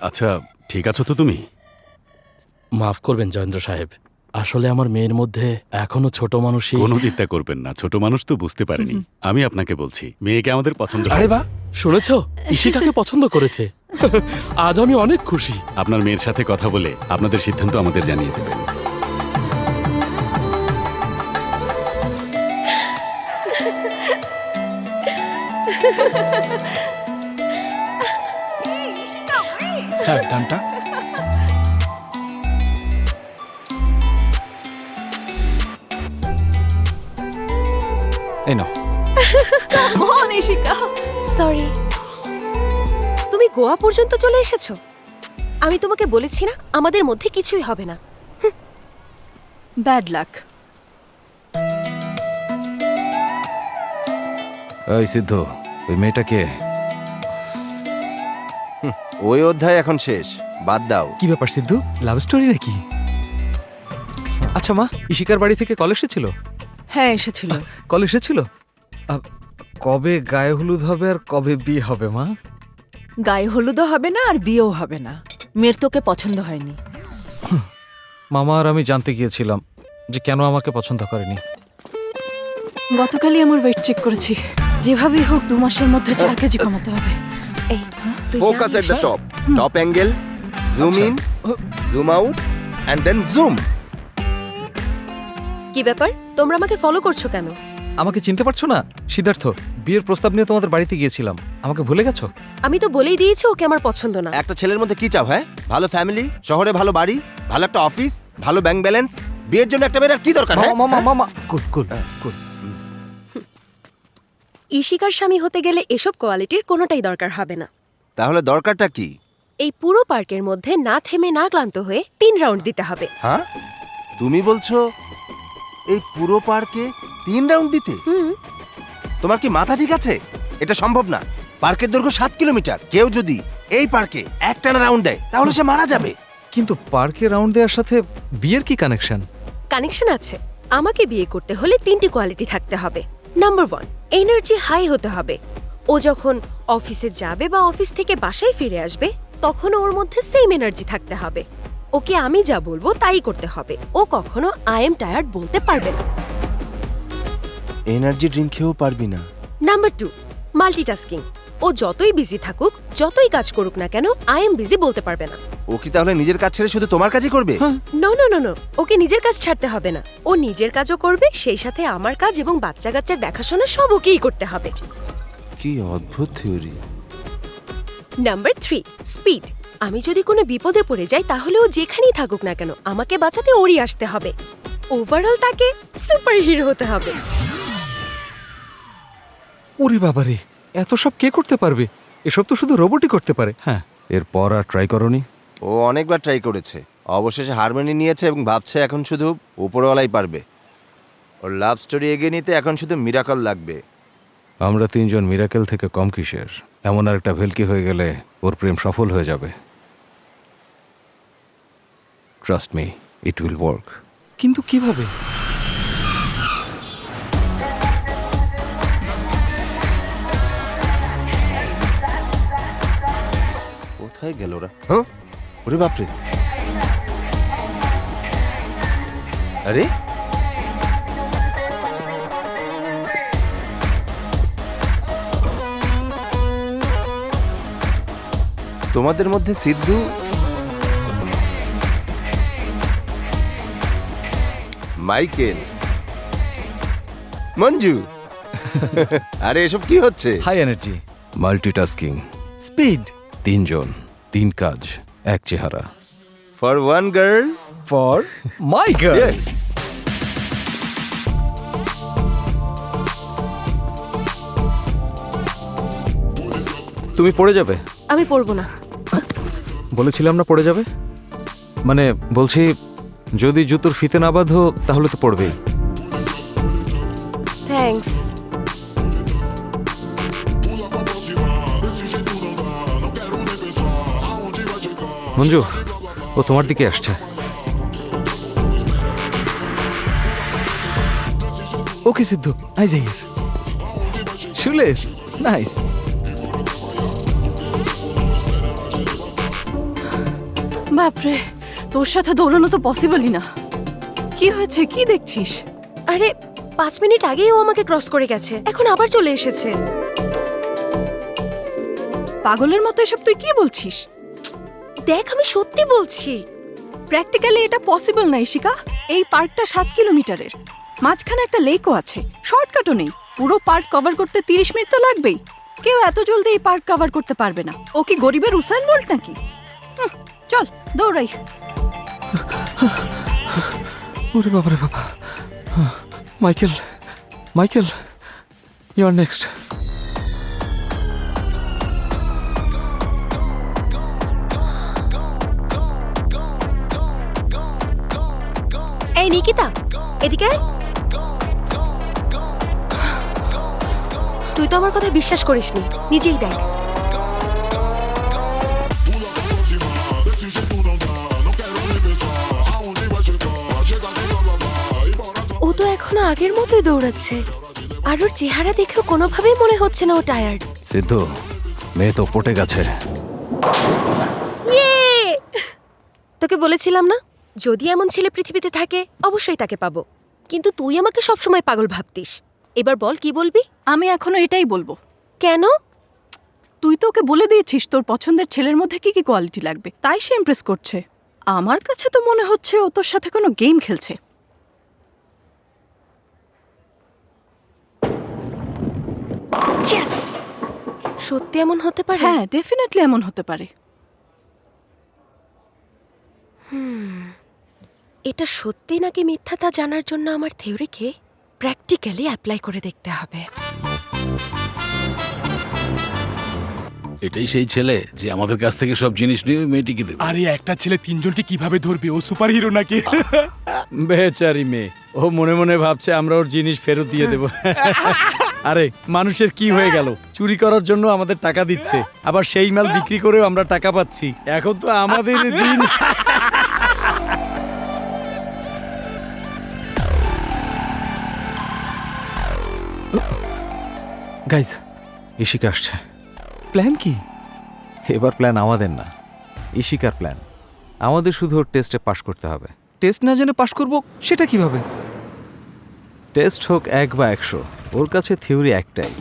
আচ্ছা, ঠিক আছো তো তুমি? মাফ করবেন জয়েন্দ্র সাহেব, আসলে আমার মেয়ের মধ্যে এখনো ছোট মানুষই। কোনো চিন্তা করবেন না, ছোট মানুষ তো বুঝতে পারেনি। আমি আপনাকে বলছি, মেয়েকে আমাদের পছন্দ আরে হয়েছে। বাহ, শুনেছ? ইশিকাকে পছন্দ করেছে। আজ আমি অনেক খুশি। আপনার মেয়ের সাথে কথা বলে আপনাদের সিদ্ধান্ত আমাদের জানিয়ে দেবেন। স্যার, দামটা? এই নাও। সরি, তুমি গোয়া পর্যন্ত চলে এসেছো? আমি তোমাকে বলেছি না আমাদের মধ্যে কিছুই হবে না। Bad luck. এই সিদ্ধ, ওই মেয়েটাকে। ওই অধ্যায় এখন শেষ, বাদ দাও। কি ব্যাপার সিদ্ধু, লাভ স্টোরি নাকি? আচ্ছা মা, ইশিকার বাড়ি থেকে কল এসেছিল? হ্যাঁ, এসেছিল। কল এসেছিল? কবে গায়ে হলুদ হবে আর কবে বিয়ে হবে মা? গায়ে হলুদও হবে না আর বিয়েও হবে না। মেয়ের তোকে পছন্দ হয়নি। মামা আর আমি জানতে গিয়েছিলাম যে কেন আমাকে পছন্দ করেনি। গতকালই আমার ওয়েট চেক করেছি, যেভাবেই হোক 2 মাসের মধ্যে 4 কেজি কমাতে হবে। এই তুই focus at the top, top angle, zoom in, zoom out and then zoom. কি ব্যাপার, তোমরা আমাকে ফলো করছো কেন? আমাকে চিনতে পারছো না? সিদ্ধার্থ, বিয়ের প্রস্তাব নিয়ে তোমাদের বাড়িতে গিয়েছিলাম, আমাকে ভুলে গেছো? আমি তো বলেই দিয়েছি ওকে আমার পছন্দ না। একটা ছেলের মধ্যে কি চাও? হ্যাঁ, ভালো ফ্যামিলি, শহরে ভালো বাড়ি, ভালো একটা অফিস, ভালো ব্যাংক ব্যালেন্স। বিয়ের জন্য একটা মেয়ের আর কি দরকার? হ্যাঁ মামা মামা কুল কুল কুল। ইশিকার স্বামী হতে গেলে এসব কোয়ালিটির কোনোটাই দরকার হবে না। তাহলে দরকারটা কি? এই পুরো পার্কের মধ্যে না থেমে না ক্লান্ত হয়ে 3 রাউন্ড দিতে হবে। হ্যাঁ, তুমি বলছো এই পুরো পার্কে 3 রাউন্ড দিতে? তোমার কি মাথা ঠিক আছে? এটা সম্ভব না। পার্কের দৈর্ঘ্য 7 কিলোমিটার। কেউ যদি এই পার্কে একটানা রাউন্ড দেয় তাহলে সে মারা যাবে। কিন্তু পার্কে রাউন্ড দেওয়ার সাথে বিয়ের কি কানেকশন? কানেকশন আছে। আমাকে বিয়ে করতে হলে 3টি কোয়ালিটি থাকতে হবে। নাম্বার 1, এনার্জি হাই হতে হবে। ও যখন অফিসে যাবে বা অফিস থেকে বাসায় ফিরে আসবে তখন ওর মধ্যে সেম এনার্জি থাকতে হবে। ওকে আমি যা বলবো তাই করতে হবে। ও কখনো আই এম টায়ার্ড বলতে পারবে না। এনার্জি ড্রিঙ্ক খেয়েও পারবি না। Number 2, multitasking. ও যতই বিজি থাকুক, যতই কাজ করুক না কেন, আই এম বিজি বলতে পারবে না। ও কি তাহলে নিজের কাজ ছেড়ে শুধু তোমার কাজই করবে? নো নো নো নো, ওকে নিজের কাজ ছাড়তে হবে না। ও নিজের কাজও করবে, সেই সাথে আমার কাজ এবং বাচ্চা কাচ্চার দেখাশোনা সব ওকেই করতে হবে। কি অদ্ভুত থিওরি। Number 3, speed. আমি যদি কোনো বিপদে পড়ে যাই তাহলে ও যেখানেই থাকুক না কেন আমাকে বাঁচাতে ওরই আসতে হবে। ওভারঅল তাকে সুপার হিরো হতে হবে। ওরে বাবারে, এত সব কে করতে পারবে? এসব তো শুধু রোবটই করতে পারে। হ্যাঁ, এরপর আর ট্রাই করনি? ও অনেকবার ট্রাই করেছে, অবশেষে হার মেনে নিয়েছে এবং ভাবছে এখন শুধু উপরওয়ালাই পারবে। ওর লাভ স্টোরি এগিয়ে নিতে এখন শুধু মিরাকল লাগবে। আমরা 3 জন মিরাকেল থেকে কম কিসের? এমন আর একটা ভেলকি হয়ে গেলে ওর প্রেম সফল হয়ে যাবে। Trust me, it will work. কিন্তু কিভাবে? কোথায় গেল ওরা? হ্যাঁ, ওরে বাপরে। আরে তোমাদের মধ্যে সিদ্ধু, মাইকেল, মঞ্জু। আরে এসব কি হচ্ছে? High energy, multitasking, speed. 3 জন, 3 কাজ, 1 চেহারা। For one girl, for my girl. তুমি পড়ে যাবে। আমি পড়বো না। বলেছিলাম না পড়ে যাবে। মানে বলছি, যদি জুতোর ফিতে না বাঁধো তাহলে তো পড়বেই। থ্যাঙ্কস। মঞ্জু ও তোমার দিকে আসছে। ওকে সিদ্ধু, আই যাই। Shoelace, nice. বাপরে, তোর সাথে দৌড়ানো তো পসিবলই না। কি হয়েছে, কি দেখছিস? আরে 5 মিনিট আগেই ও আমাকে ক্রস করে গেছে, এখন আবার চলে এসেছে। পাগলের মতো এসব তুই কি বলছিস? দেখ, আমি সত্যি বলছি। প্র্যাকটিক্যালি এটা পসিবল না ইশিকা। এই পার্কটা 7 কিলোমিটারের, মাঝখানে একটা লেকও আছে, শর্টকাটও নেই। পুরো পার্ক কভার করতে 30 মিনিট তো লাগবেই। কেউ এত জলদি এই পার্ক কভার করতে পারবে না। ও কি গরিবের উসাইন বোল্ট নাকি? চল দৌড়াই। ওরে বাবা রে বাবা। Michael, Michael, you are next. এই নিকিতা, এদিকে আয়। তুই তো আমার কথা বিশ্বাস করিসনি, নিজেই দেখ। ও তো এখনো আগের মতোই দৌড়াচ্ছে, আর ওর চেহারা দেখেও কোনোভাবেই মনে হচ্ছে না ও টায়ার্ড। সিদ্ধু, মেয়ে তো পটে গেছে। তোকে বলেছিলাম না, যদি এমন ছেলে পৃথিবীতে থাকে অবশ্যই তাকে পাবো, কিন্তু তুই আমাকে সবসময় পাগল ভাবতিস। এবার বল, কি বলবি? আমি এখনো এটাই বলবো। কেন? তুই তো ওকে বলে দিয়েছিস তোর পছন্দের ছেলের মধ্যে কি কি কোয়ালিটি লাগবে, তাই সে ইমপ্রেস করছে। আমার কাছে তো মনে হচ্ছে ও তোর সাথে কোনো গেম খেলছে। Yes! সত্যি এমন হতে পারে? হ্যাঁ, ডেফিনেটলি এমন হতে পারে। এটা সত্যি নাকি মিথ্যা তা জানার জন্য আমার থিওরিকে প্র্যাকটিক্যালি অ্যাপ্লাই করে দেখতে হবে। এটাই সেই ছেলে যে আমাদের কাছ থেকে সব জিনিস নিয়ে ওই মেয়েটিকে দেবে। আরে একটা ছেলে তিনজনকে কিভাবে ধরবে? ও সুপার হিরো নাকি? বেচারি মেয়ে, ও মনে মনে ভাবছে আমরা ওর জিনিস ফেরত দিয়ে দেব। আরে মানুষের কি হয়ে গেল, চুরি করার জন্য আমাদের টাকা দিচ্ছে, আবার সেই মাল বিক্রি করেও আমরা টাকা পাচ্ছি। এখন তো আমাদের দিন। গাইজ, ইশিকা আসছে। প্ল্যান কি? এবার প্ল্যান আমাদের না, ইশিকার প্ল্যান। আমাদের শুধু ওর টেস্টে পাশ করতে হবে। টেস্ট না জেনে পাশ করব সেটা কিভাবে? টেস্ট হোক 1 বা 100, ওর কাছে থিওরি একটাই।